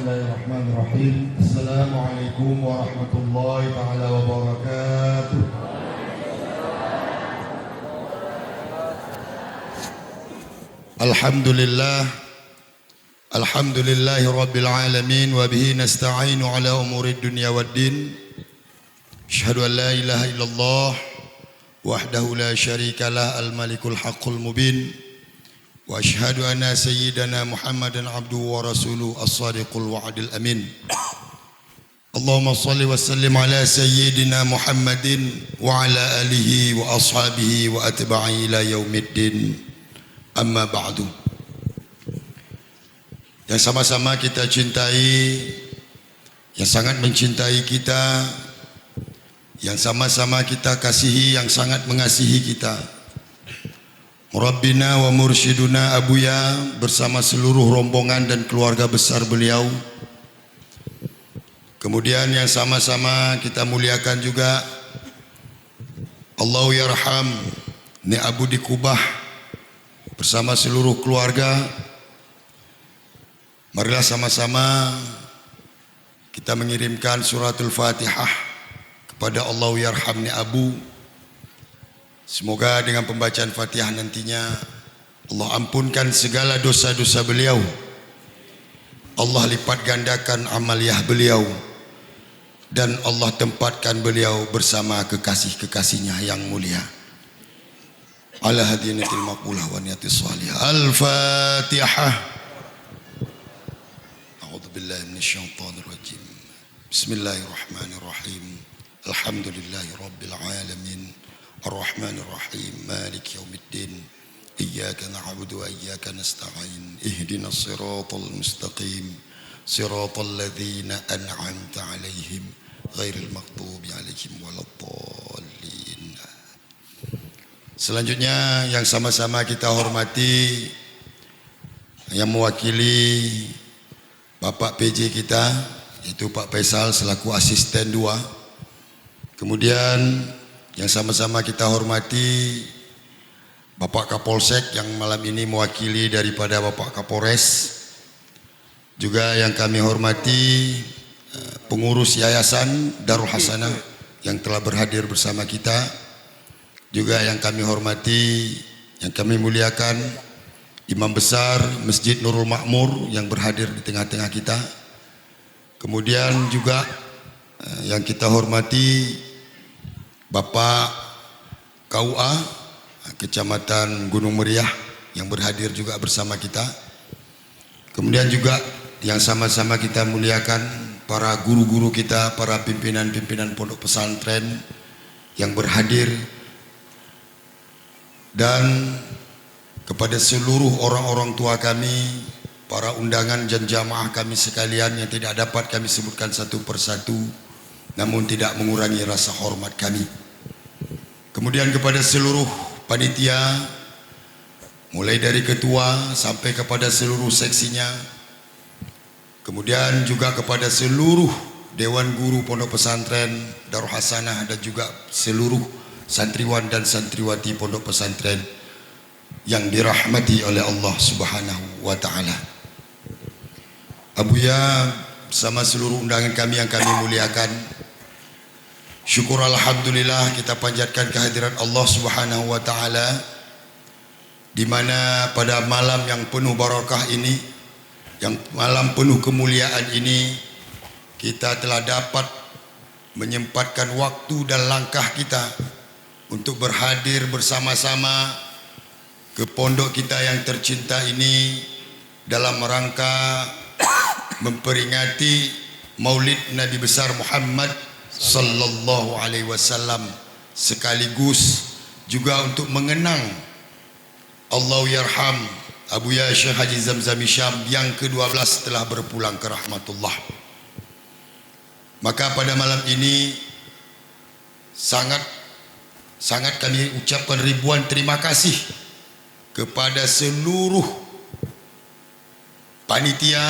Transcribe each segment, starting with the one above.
Bismillahirrahmanirrahim. Assalamualaikum warahmatullahi taala wabarakatuh. Alhamdulillah. Alhamdulillahi rabbil alamin wa bihi nasta'inu ala umurid dunya waddin. Asyhadu an la ilaha illallah wahdahu la syarikalah al-malikul haqqul mubin. Wa asyhadu anna sayyidana Muhammadan abduhu wa rasuluhu as-sadiqul wa'adil amin. Allahumma salli wa sallim ala sayyidina Muhammadin wa ala alihi wa ashabihi wa atba'i ila yaumiddin. Amma ba'du. Yang sama-sama kita cintai, yang sangat mencintai kita, yang sama-sama kita kasihi, yang sangat mengasihi kita, Murabbina wa mursyiduna Abuya bersama seluruh rombongan dan keluarga besar beliau. Kemudian yang sama-sama kita muliakan juga Allahu yarham Ni Abu di Kubah bersama seluruh keluarga. Marilah sama-sama kita mengirimkan suratul Fatihah kepada Allahu yarham Ni Abu. Semoga dengan pembacaan Fatihah nantinya Allah ampunkan segala dosa-dosa beliau. Allah lipat gandakan amaliyah beliau. Dan Allah tempatkan beliau bersama kekasih-kekasihnya yang mulia. Ala hadinatil maqbulah wa niyatis salihah. Al-Fatihah. A'udzubillahi minasyaitonir rajim. Bismillahirrahmanirrahim. Alhamdulillahi rabbil alamin. Ar-Rahmanir Rahim. Maliki yaumiddin. Iyyaka na'budu wa iyyaka nasta'in. Ihdinas siratal mustaqim. Siratal ladzina an'amta 'alaihim ghairil maghdubi 'alaihim waladdallin. Selanjutnya yang sama-sama kita hormati, yang mewakili Bapak PJ kita, yaitu Pak Faisal selaku asisten 2. Kemudian yang sama-sama kita hormati Bapak Kapolsek yang malam ini mewakili daripada Bapak Kapolres. Juga yang kami hormati pengurus Yayasan Darul Hasanah yang telah berhadir bersama kita. Juga yang kami hormati, yang kami muliakan Imam Besar Masjid Nurul Makmur yang berhadir di tengah-tengah kita. Kemudian juga yang kita hormati Bapak KUA Kecamatan Gunung Meriah yang berhadir juga bersama kita. Kemudian juga yang sama-sama kita muliakan para guru-guru kita, para pimpinan-pimpinan pondok pesantren yang berhadir, dan kepada seluruh orang-orang tua kami, para undangan dan jamaah kami sekalian yang tidak dapat kami sebutkan satu persatu, namun tidak mengurangi rasa hormat kami. Kemudian kepada seluruh panitia, mulai dari ketua sampai kepada seluruh seksinya. Kemudian juga kepada seluruh Dewan Guru Pondok Pesantren Darul Hasanah dan juga seluruh santriwan dan santriwati Pondok Pesantren yang dirahmati oleh Allah Subhanahu wa taala. Abuya bersama seluruh undangan kami yang kami muliakan, syukur alhamdulillah kita panjatkan kehadiran Allah Subhanahu wa taala di mana pada malam yang penuh barakah ini, yang malam penuh kemuliaan ini, kita telah dapat menyempatkan waktu dan langkah kita untuk berhadir bersama-sama ke pondok kita yang tercinta ini dalam rangka memperingati Maulid Nabi besar Muhammad sallallahu alaihi wasallam, sekaligus juga untuk mengenang Allahu yarham Abuya Syekh Haji Zamzam Hisham yang ke-12 telah berpulang ke rahmatullah. Maka pada malam ini sangat kami ucapkan ribuan terima kasih kepada seluruh panitia,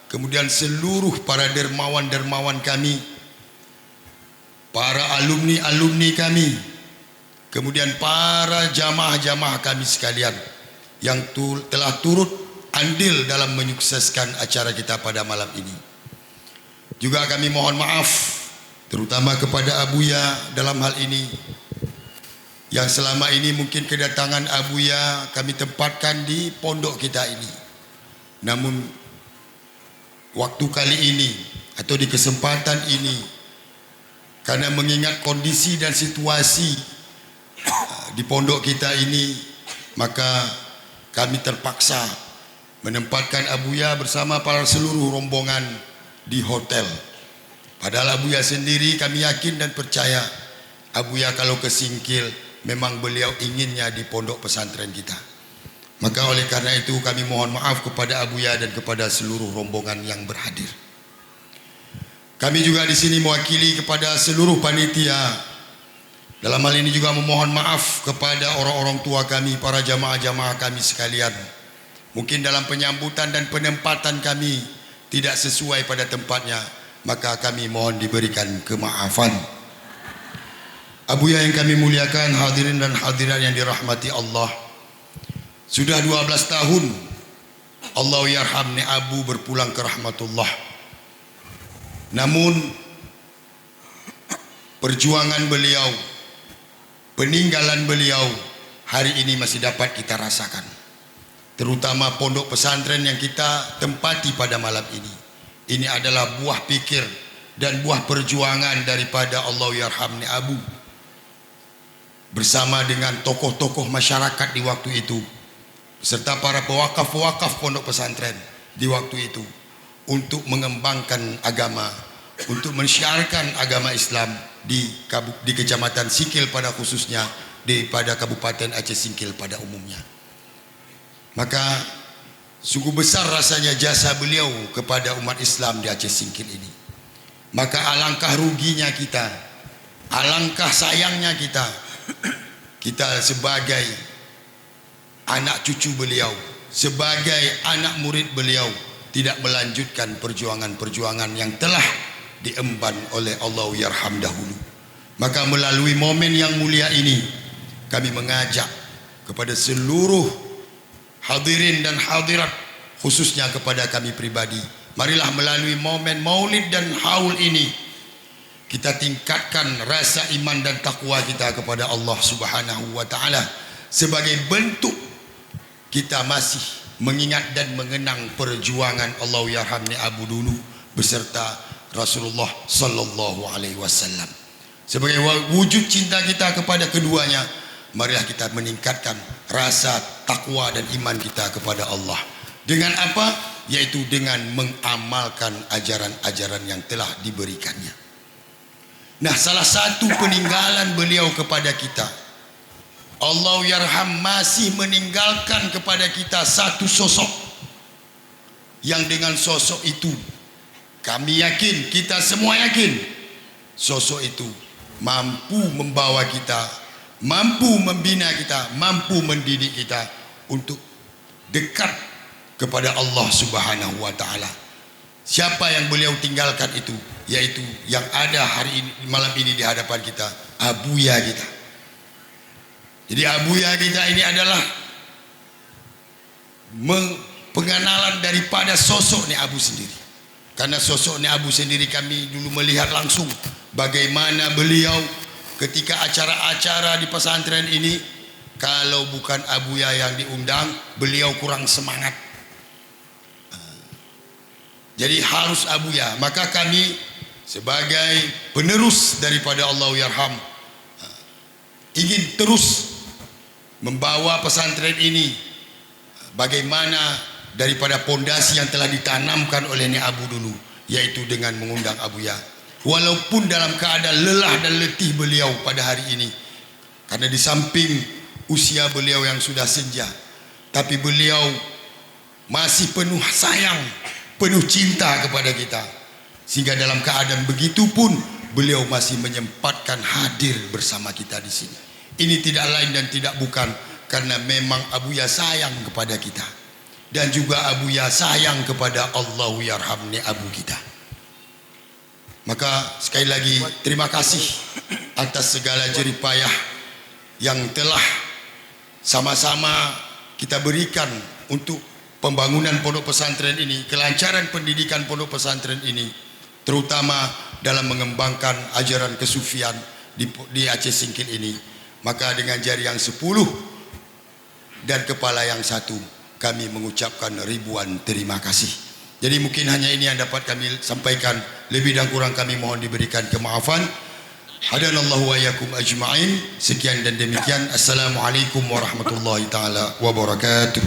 kemudian seluruh para dermawan-dermawan kami, para alumni-alumni kami, kemudian para jamaah-jamaah kami sekalian yang telah turut andil dalam menyukseskan acara kita pada malam ini. Juga kami mohon maaf terutama kepada Abuya dalam hal ini, yang selama ini mungkin kedatangan Abuya kami tempatkan di pondok kita ini. Namun waktu kali ini atau di kesempatan ini, karena mengingat kondisi dan situasi di pondok kita ini, maka kami terpaksa menempatkan Abuya bersama para seluruh rombongan di hotel. Padahal Abuya sendiri kami yakin dan percaya Abuya kalau ke Singkil memang beliau inginnya di pondok pesantren kita. Maka oleh karena itu kami mohon maaf kepada Abuya dan kepada seluruh rombongan yang berhadir. Kami juga di sini mewakili kepada seluruh panitia. Dalam hal ini juga memohon maaf kepada orang-orang tua kami, para jamaah-jamaah kami sekalian. Mungkin dalam penyambutan dan penempatan kami tidak sesuai pada tempatnya, maka kami mohon diberikan kemaafan. Abuya yang kami muliakan, hadirin dan hadirat yang dirahmati Allah, sudah 12 tahun Allah yarham ni Abu berpulang ke rahmatullah. Namun perjuangan beliau, peninggalan beliau hari ini masih dapat kita rasakan, terutama pondok pesantren yang kita tempati pada malam ini. Ini adalah buah pikir dan buah perjuangan daripada Allah yarham ni Abu bersama dengan tokoh-tokoh masyarakat di waktu itu, serta para pewakaf-pewakaf pondok pesantren di waktu itu, untuk mengembangkan agama, untuk mensyiarkan agama Islam di Kecamatan Singkil pada khususnya, pada Kabupaten Aceh Singkil pada umumnya. Maka sungguh besar rasanya jasa beliau kepada umat Islam di Aceh Singkil ini. Maka alangkah ruginya kita, alangkah sayangnya kita sebagai anak cucu beliau, sebagai anak murid beliau, tidak melanjutkan perjuangan-perjuangan yang telah diemban oleh Allah yarham dahulu. Maka melalui momen yang mulia ini, kami mengajak kepada seluruh hadirin dan hadirat, khususnya kepada kami pribadi, marilah melalui momen maulid dan haul ini kita tingkatkan rasa iman dan takwa kita kepada Allah Subhanahu wa taala, sebagai bentuk kita masih mengingat dan mengenang perjuangan Allah yarham ni Abu dulu beserta Rasulullah sallallahu alaihi wasallam. Sebagai wujud cinta kita kepada keduanya, marilah kita meningkatkan rasa takwa dan iman kita kepada Allah. Dengan apa? Yaitu dengan mengamalkan ajaran-ajaran yang telah diberikannya. Nah, salah satu peninggalan beliau kepada kita, Allah yarham masih meninggalkan kepada kita satu sosok, yang dengan sosok itu kami yakin, kita semua yakin, sosok itu mampu membawa kita, mampu membina kita, mampu mendidik kita untuk dekat kepada Allah Subhanahu wa taala. Siapa yang beliau tinggalkan itu? Yaitu yang ada hari ini, malam ini di hadapan kita, Abuya kita. Jadi Abuya kita ini adalah pengenalan daripada sosok ni Abu sendiri. Karena sosok ni Abu sendiri kami dulu melihat langsung bagaimana beliau ketika acara-acara di pesantren ini, kalau bukan Abuya yang diundang, beliau kurang semangat. Jadi harus Abuya. Maka kami sebagai penerus daripada Allah yarham ingin terus membawa pesantren ini bagaimana daripada pondasi yang telah ditanamkan oleh Ni Abu dulu, yaitu dengan mengundang Abuya. Walaupun dalam keadaan lelah dan letih beliau pada hari ini, karena di samping usia beliau yang sudah senja, tapi beliau masih penuh sayang, penuh cinta kepada kita, sehingga dalam keadaan begitu pun beliau masih menyempatkan hadir bersama kita di sini. Ini tidak lain dan tidak bukan karena memang Abuya sayang kepada kita, dan juga Abuya sayang kepada Allah yarham ni Abu kita. Maka sekali lagi terima kasih atas segala jerih payah yang telah sama-sama kita berikan untuk pembangunan pondok pesantren ini, kelancaran pendidikan pondok pesantren ini, terutama dalam mengembangkan ajaran kesufian di Aceh Singkil ini. Maka dengan jari yang 10 dan kepala yang 1 kami mengucapkan ribuan terima kasih. Jadi mungkin hanya ini yang dapat kami sampaikan, lebih dan kurang kami mohon diberikan kemaafan. Hadanallahu wa iyyakum ajma'in. Sekian dan demikian. Assalamualaikum warahmatullahi taala wabarakatuh.